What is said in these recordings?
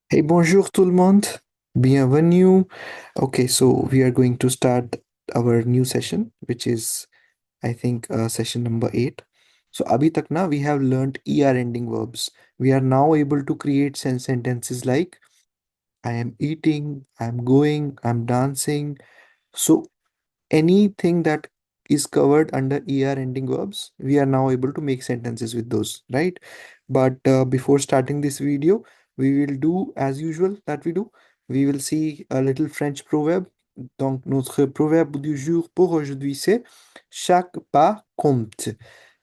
Hey, bonjour tout le monde. Bienvenue. Okay, so we are going to start our new session, which is, I think, session number 8. So, abhi tak na, we have learned ER ending verbs. We are now able to create sentences like I am eating, I'm going, I'm dancing. So, anything that is covered under er ending verbs, we are now able to make sentences with those, right? But before starting this video, we will do as usual that we will see a little French proverb. Donc notre proverbe du jour pour aujourd'hui c'est chaque pas compte.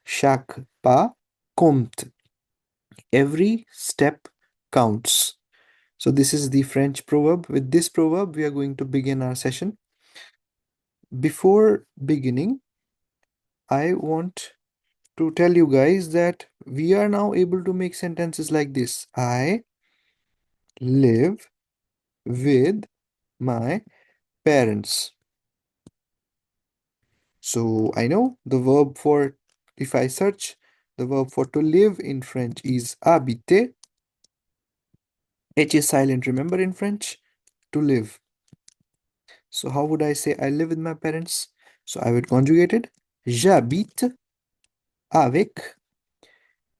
Chaque pas compte. Every step counts. So this is the French proverb. With this proverb we are going to begin our session. Before beginning, I want to tell you guys that we are now able to make sentences like this. I live with my parents. So I know the verb for, if I search, the verb for to live in French is habiter. H is silent, remember, in French? To live. So how would I say I live with my parents? So I would conjugate it. J'habite avec.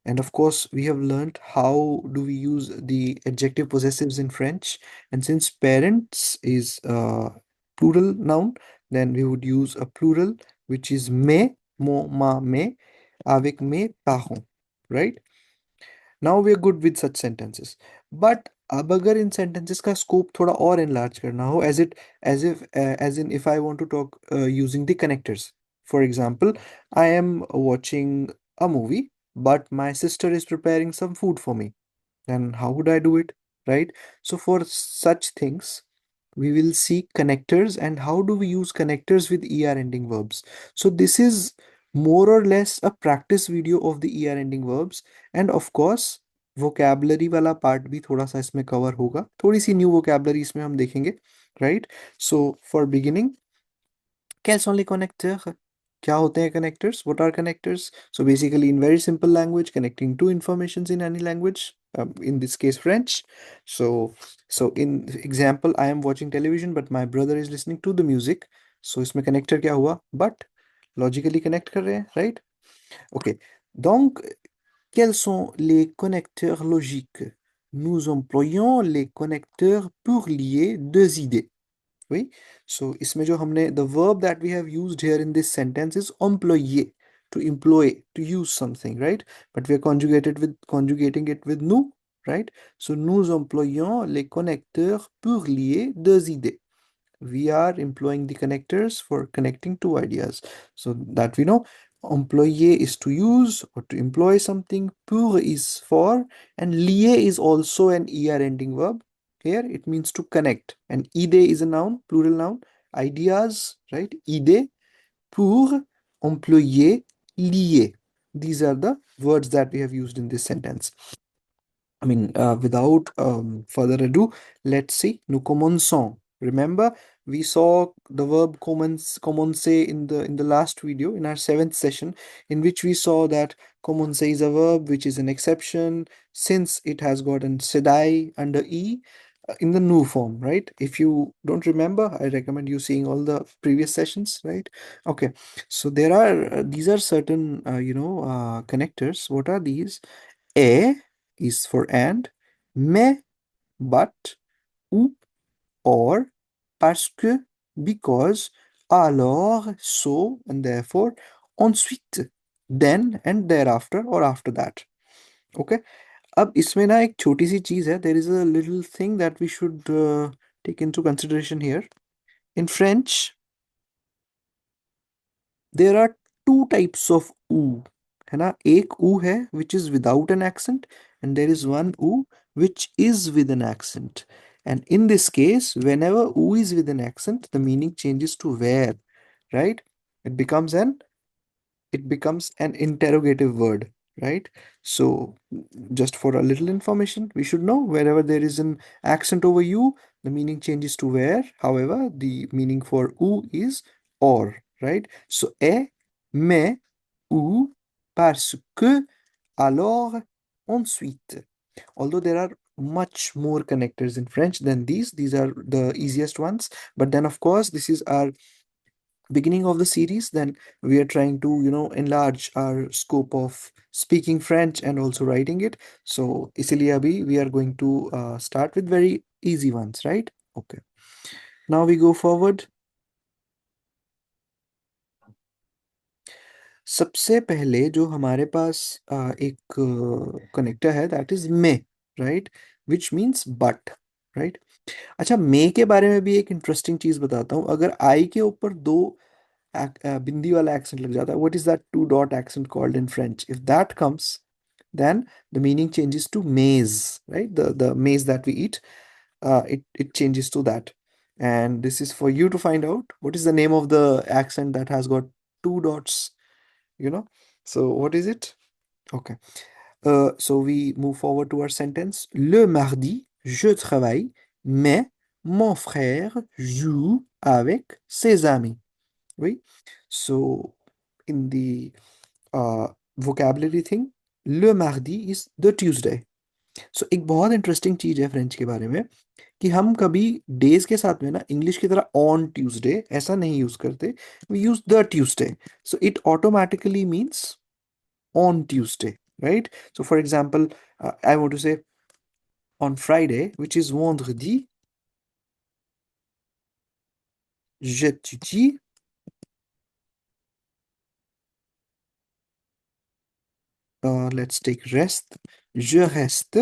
And of course, we have learned how do we use the adjective possessives in French. And since parents is a plural noun, then we would use a plural, which is mes, mon, ma, mes, avec mes parents, right? Now we are good with such sentences. But अब अगर इन sentences का scope थोड़ा और enlarge करना हो, as in if I want to talk using the connectors. For example, I am watching a movie, but my sister is preparing some food for me. Then how would I do it, right? So for such things, we will see connectors and how do we use connectors with er ending verbs. So this is more or less a practice video of the er ending verbs, and of course vocabulary वाला part भी थोड़ा सा इसमें cover होगा, थोड़ी सी new vocabulary इसमें हम देखेंगे, right? So for beginning, quels sont les connecteurs? क्या होते हैं connectors? What are connectors? So basically, in very simple language, connecting two informations in any language, in this case French. So in example, I am watching television but my brother is listening to the music. So इसमें connector क्या हुआ? But logically connect कर रहे हैं, right? Okay. Donc, quels sont les connecteurs logiques? Nous employons les connecteurs pour lier deux idées. Oui. So इसमें जो हमने the verb that we have used here in this sentence is employer, to employ, to use something, right? But we are conjugating it with nous, right? So nous employons les connecteurs pour lier deux idées. We are employing the connectors for connecting two ideas. So that we know, employer is to use or to employ something, pour is for, and lier is also an er ending verb. Here it means to connect, and idée is a noun, plural noun. Ideas, right? Idée, pour, employer, lier. These are the words that we have used in this sentence. Without further ado, let's see. Nous commençons. Remember, we saw the verb commencer in the last video, in our seventh session, in which we saw that commencer is a verb which is an exception since it has gotten sedai under e in the new form, right? If you don't remember, I recommend you seeing all the previous sessions, right? Okay, so there are these are certain connectors. What are these? A is for and, mais, but, ou, or, parce que, because, alors, so, and therefore, ensuite, then, and thereafter, or after that. Okay. अब इसमें ना एक छोटी सी चीज है. There is a little thing that we should take into consideration here. In French, there are two types of u, है ना? एक u है which is without an accent, and there is one u which is with an accent. And in this case, whenever u is with an accent, the meaning changes to where, right? It becomes an interrogative word, right? So just for a little information, we should know wherever there is an accent over u, the meaning changes to where. However, the meaning for u is or, right? So a mais, ou, parce que, alors, ensuite. Although there are much more connectors in French than these are the easiest ones. But then, of course, this is our beginning of the series. Then we are trying to, enlarge our scope of speaking French and also writing it. So, isliye abhi we are going to start with very easy ones, right? Okay. Now we go forward. सबसे पहले जो हमारे पास एक connector है that is may, right, which means but, right. अच्छा, मे के बारे में भी एक इंटरेस्टिंग चीज बताता हूँ। अगर आई के ऊपर दो बिंदी वाला एक्सेंट लग जाता है, what is that to dot accent called in French? If that comes, then the meaning changes to maize, right? The maize that we eat, it changes to that. And this is for you to find out what is the name of the accent that has got two dots, you know. So what is it? Okay. So we move forward to our sentence. Le mardi, je travaille, mais mon frère joue avec ses amis. Oui. So in the vocabulary thing, le mardi is the Tuesday. So एक बहुत interesting चीज है French के बारे में कि हम कभी डेज के साथ में ना इंग्लिश की तरह ऑन ट्यूसडे ऐसा नहीं यूज करते। We use the Tuesday, so it automatically means on Tuesday, right? So, for example, I want to say on Friday, which is vendredi, j'étudie. Let's take rest. Je reste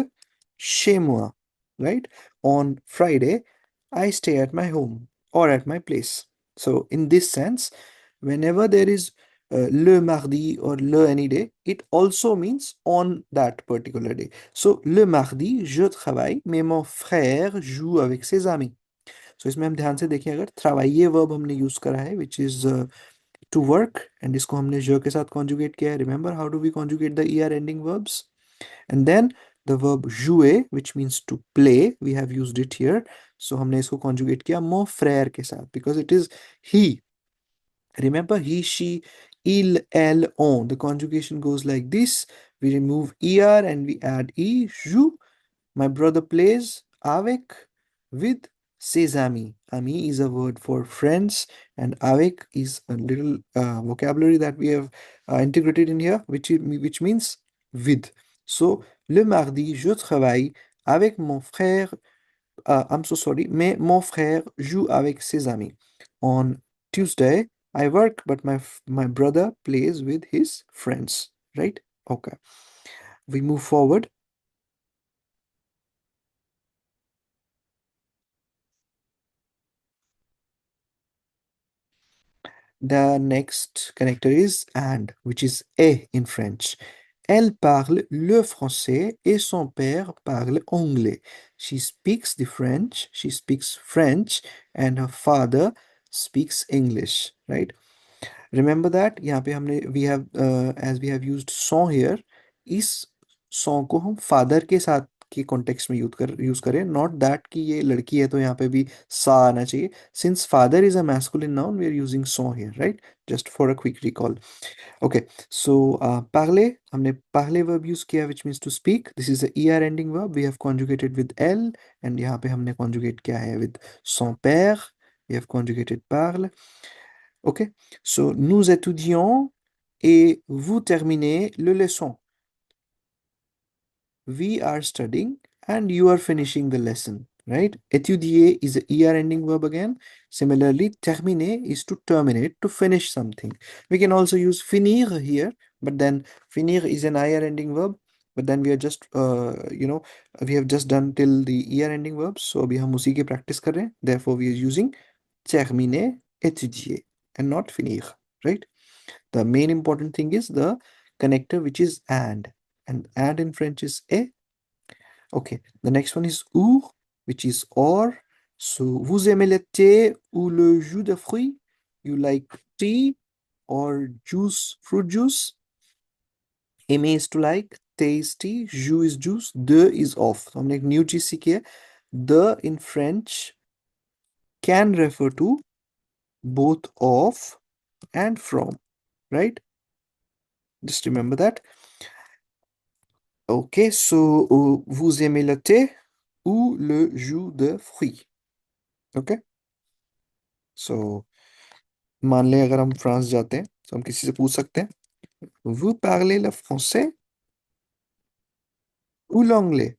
chez moi, right? On Friday, I stay at my home or at my place. So, in this sense, whenever there is le mardi or le any day, it also means on that particular day. So, le mardi, je travaille, mais mon frère joue avec ses amis. So इसमें हम ध्यान से देखें, अगर travailler verb हमने use करा है which is to work, and इसको हमने je के साथ conjugate किया है. Remember how do we conjugate the er ending verbs? And then the verb jouer, which means to play, we have used it here. So हमने इसको conjugate किया mon frère के साथ because it is he. Remember he, she, il, elle, on. The conjugation goes like this. We remove er and we add e, joue. My brother plays avec, with, ses amis. Ami is a word for friends, and avec is a little vocabulary that we have integrated in here, which means with. So, le mardi, je travaille avec mon frère. I'm so sorry, mais mon frère joue avec ses amis. On Tuesday, I work, but my brother plays with his friends. Right? Okay. We move forward. The next connector is and, which is et in French. Elle parle le français et son père parle anglais. She speaks the French, she speaks French, and her father speaks English, right? Remember that यहाँ पे हमने we have as we have used son here, इस son को हम father के साथ के context में यूज करें, नॉट दैट कि ये लड़की है तो यहाँ पे भी सा आना चाहिए. Since father is a masculine noun we are using सॉ here, right? Just for a quick recall. Okay, so parler, हमने parler verb यूज किया which means to speak. This is a er ending verb. We have conjugated with elle, and यहाँ पे हमने conjugate किया है with son père. We have conjugated parle. Ok, so nous étudions et vous terminez le leçon. We are studying and you are finishing the lesson, right? Étudier is a er ending verb again. Similarly, terminer is to terminate, to finish something. We can also use finir here, but then finir is an er ending verb. But then we are just, we have just done till the er ending verbs. So अभी हम उसी की practice कर रहे हैं. Therefore, we are using terminer, étudier, and not finir, right? The main important thing is the connector, which is and in French is et. Okay, the next one is ou, which is or. So, vous aimez le thé ou le jus de fruits? You like tea or juice, fruit juice? Aimer is to like, thé is tea, jus is juice, de is of. So, हमने एक new चीज सीखी है. The in French can refer to both of and from, right? Just remember that. Okay, so vous aimez le thé ou le jus de fruits? Okay, so मान लें अगर हम France जाते हैं तो हम किसी से पूछ सकते हैं, vous parlez le français ou l'anglais?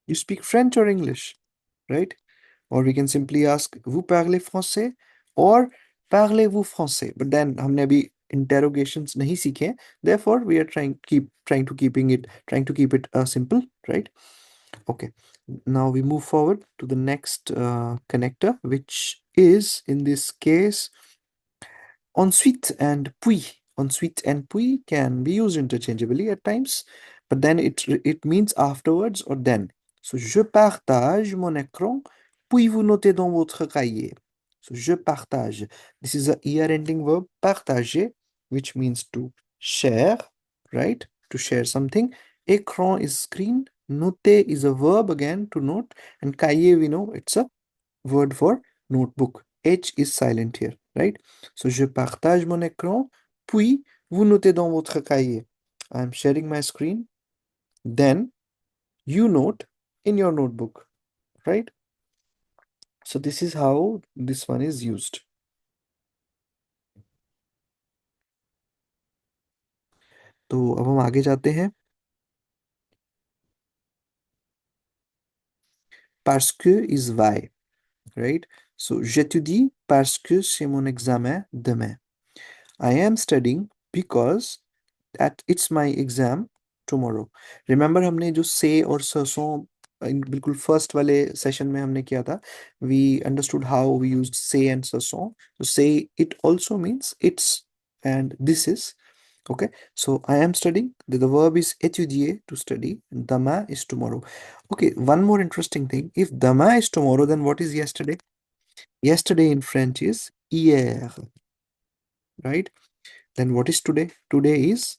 You speak French or English, right? Or we can simply ask, vous parlez français or parlez-vous français? But then हमने अभी interrogations नहीं सीखे हैं, therefore we are trying to keep it simple, right? Okay, now we move forward to the next connector, which is in this case ensuite and puis. Ensuite and puis can be used interchangeably at times, but then it means afterwards or then. So je partage mon écran, puis vous notez dans votre cahier. So je partage. This is a er ending verb, partager, which means to share, right? To share something. Écran is screen. Noter is a verb again to note, and cahier we know it's a word for notebook. H is silent here, right? So je partage mon écran, puis vous notez dans votre cahier. I'm sharing my screen, then you note in your notebook, right? So this is how this one is used. तो अब हम आगे जाते हैं. Parce que is why, right? So j'étudie parce que c'est mon examen demain. I am studying because that it's my exam tomorrow. Remember हमने जो say और सरसों बिल्कुल फर्स्ट वाले सेशन में हमने किया था. We understood how we used say and सरसों. So say it also means it's and this is. Okay, so I am studying. The verb is étudier, to study. And demain is tomorrow. Okay, one more interesting thing. If demain is tomorrow, then what is yesterday? Yesterday in French is hier, right? Then what is today? Today is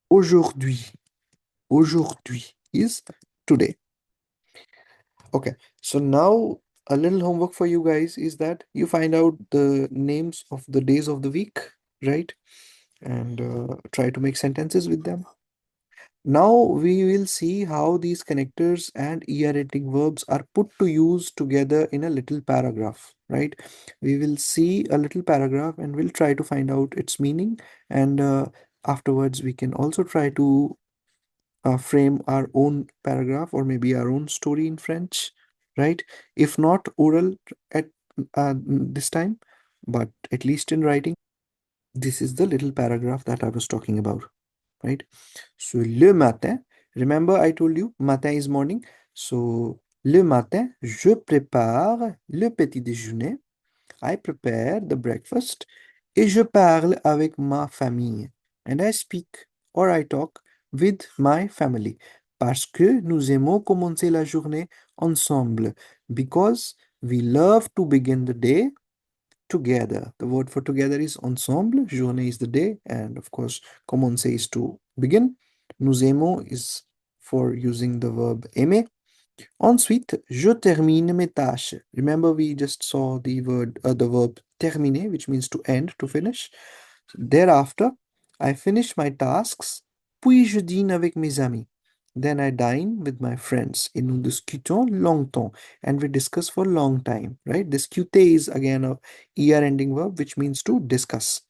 aujourd'hui. Aujourd'hui is today. Okay, so now a little homework for you guys is that you find out the names of the days of the week, right? And try to make sentences with them. Now we will see how these connectors and er-ending verbs are put to use together in a little paragraph, right? We will see a little paragraph and we'll try to find out its meaning, and afterwards we can also try to frame our own paragraph or maybe our own story in French, right? If not oral at this time, but at least in writing. This is the little paragraph that I was talking about, right? So, le matin, remember I told you matin is morning. So, le matin, je prépare le petit déjeuner. I prepare the breakfast et je parle avec ma famille. And I speak or I talk with my family. Parce que nous aimons commencer la journée ensemble. Because we love to begin the day together. The word for together is ensemble. Journée is the day. And of course, commencer is to begin. Nous aimons is for using the verb aimer. Ensuite, je termine mes tâches. Remember, we just saw the verb terminer, which means to end, to finish. Thereafter, I finish my tasks, puis je dîne avec mes amis. Then I dine with my friends. Et nous discutons longtemps. And we discuss for a long time, right? Discuter is again a er ending verb, which means to discuss.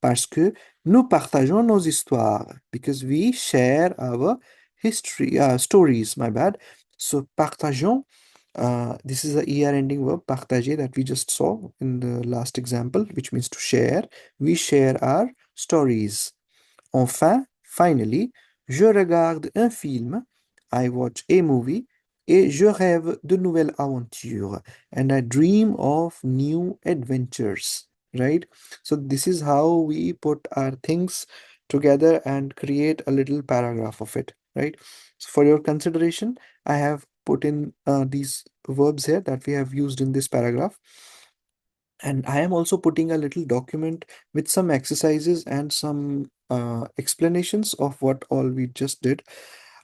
Parce que nous partageons nos histoires. Because we share our stories, my bad. So, partageons, this is the er ending verb, partager, that we just saw in the last example, which means to share. We share our stories. Enfin, finally, je regarde un film, I watch a movie, et je rêve de nouvelles aventures, and I dream of new adventures, right? So this is how we put our things together and create a little paragraph of it, right? So for your consideration, I have put in these verbs here that we have used in this paragraph. And I am also putting a little document with some exercises and some explanations of what all we just did.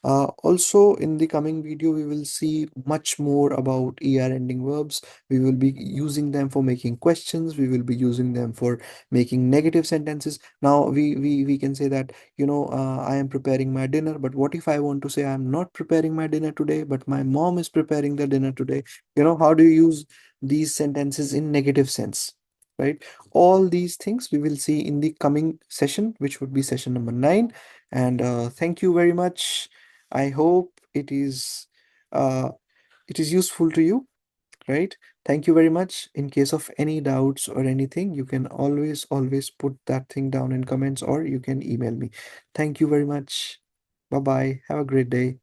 Also, in the coming video, we will see much more about ER ending verbs. We will be using them for making questions. We will be using them for making negative sentences. Now, we can say that, I am preparing my dinner, but what if I want to say I'm not preparing my dinner today, but my mom is preparing the dinner today? How do you use these sentences in negative sense? Right? All these things we will see in the coming session, which would be session number 9. And thank you very much. I hope uh, it is useful to you, right? Thank you very much. In case of any doubts or anything, you can always put that thing down in comments, or you can email me. Thank you very much. Bye bye. Have a great day.